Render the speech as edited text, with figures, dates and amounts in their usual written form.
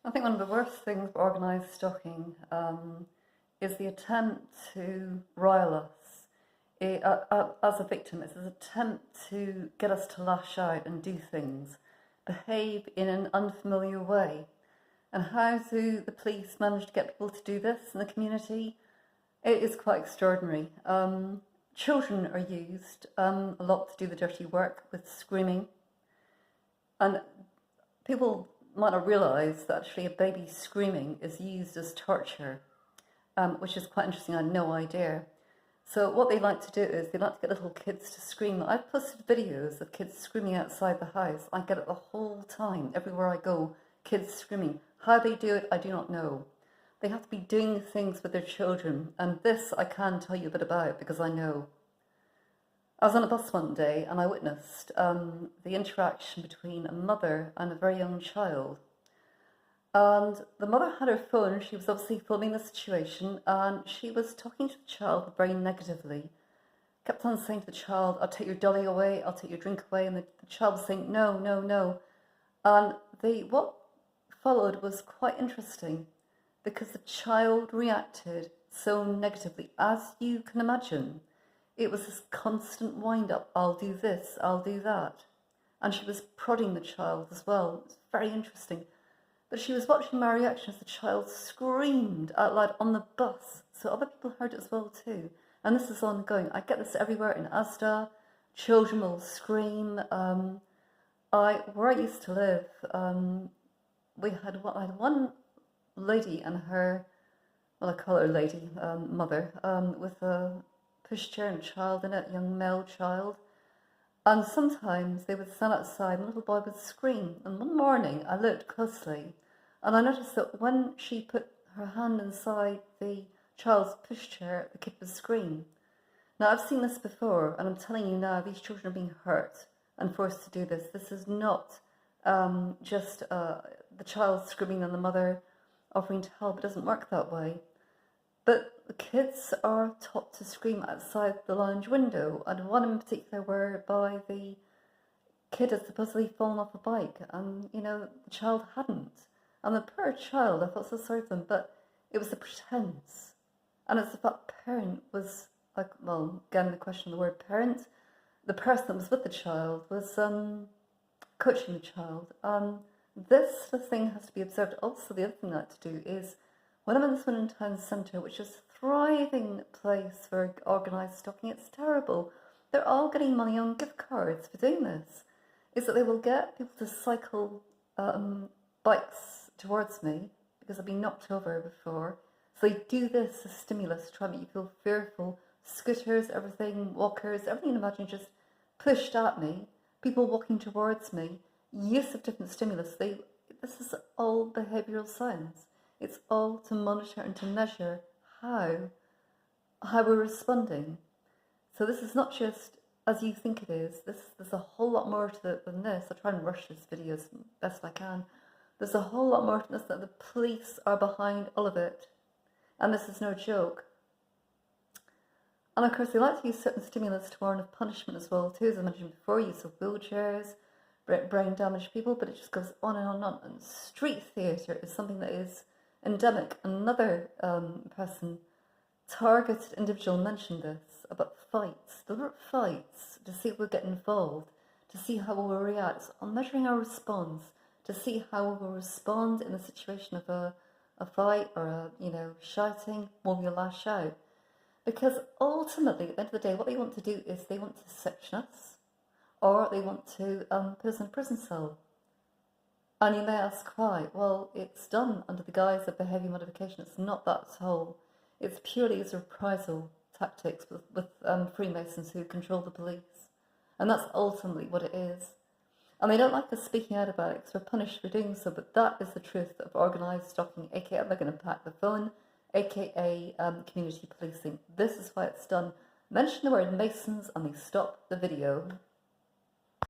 I think one of the worst things with organised stalking is the attempt to rile us. As a victim, it's an attempt to get us to lash out and do things, behave in an unfamiliar way. And how do the police manage to get people to do this in the community? It is quite extraordinary. Children are used a lot to do the dirty work with screaming. And people might not realise that actually a baby screaming is used as torture, which is quite interesting. I had no idea. So what they like to do is they like to get little kids to scream. I've posted videos of kids screaming outside the house. I get it the whole time, everywhere I go, kids screaming. How they do it, I do not know. They have to be doing things with their children, and this I can tell you a bit about because I know. I was on a bus one day and I witnessed the interaction between a mother and a very young child. And the mother had her phone, she was obviously filming the situation, and she was talking to the child very negatively. Kept on saying to the child, "I'll take your dolly away, I'll take your drink away," and the child was saying, "No, no, no." And what followed was quite interesting because the child reacted so negatively, as you can imagine. It was this constant wind-up, "I'll do this, I'll do that." And she was prodding the child as well. It was very interesting. But she was watching my reaction as the child screamed out loud on the bus. So other people heard it as well too. And this is ongoing. I get this everywhere in Asda. Children will scream. Where I used to live, I had one lady and her, well, I call her lady, mother, with a pushchair and a child in it, a young male child. And sometimes they would stand outside and the little boy would scream. And one morning I looked closely and I noticed that when she put her hand inside the child's pushchair, the kid would scream. Now I've seen this before, and I'm telling you now, these children are being hurt and forced to do this. This is not just the child screaming and the mother offering to help. It doesn't work that way. But the kids are taught to scream outside the lounge window, and one in particular whereby the kid had supposedly fallen off a bike, and the child hadn't. And the poor child, I felt so sorry for them, but it was the pretense. And it's if that parent was, like, well, again, the question of the word parent, the person that was with the child was coaching the child. This thing has to be observed. Also, the other thing I like to do is, when I'm in this one in town centre, which is a thriving place for organised stalking, it's terrible. They're all getting money on gift cards for doing this. Is that they will get people to cycle bikes towards me, because I've been knocked over before. So they do this as stimulus to try and make you feel fearful. Scooters, everything, walkers, everything you imagine just pushed at me. People walking towards me. Use of different stimulus. This is all behavioural science. It's all to monitor and to measure how we're responding. So this is not just as you think it is. There's a whole lot more to it than this. I try and rush this video as best I can. There's a whole lot more to this, that the police are behind all of it. And this is no joke. And of course they like to use certain stimulus to warn of punishment as well too, as I mentioned before, use of wheelchairs, brain damaged people, but it just goes on and on and on. And street theatre is something that is endemic. Another person, targeted individual, mentioned this about fights, deliberate fights, to see if we'll get involved, to see how we'll react, on measuring our response, to see how we will respond in the situation of a fight or shouting, will we lash out? Because ultimately, at the end of the day, what they want to do is they want to section us, or they want to put us in a prison cell. And you may ask why. Well, it's done under the guise of behaviour modification. It's not that at all. It's purely as reprisal tactics with Freemasons who control the police. And that's ultimately what it is. And they don't like us speaking out about it because we're punished for doing so, but that is the truth of organised stalking, aka I'm not going to pack the phone, aka community policing. This is why it's done. Mention the word Masons and they stop the video.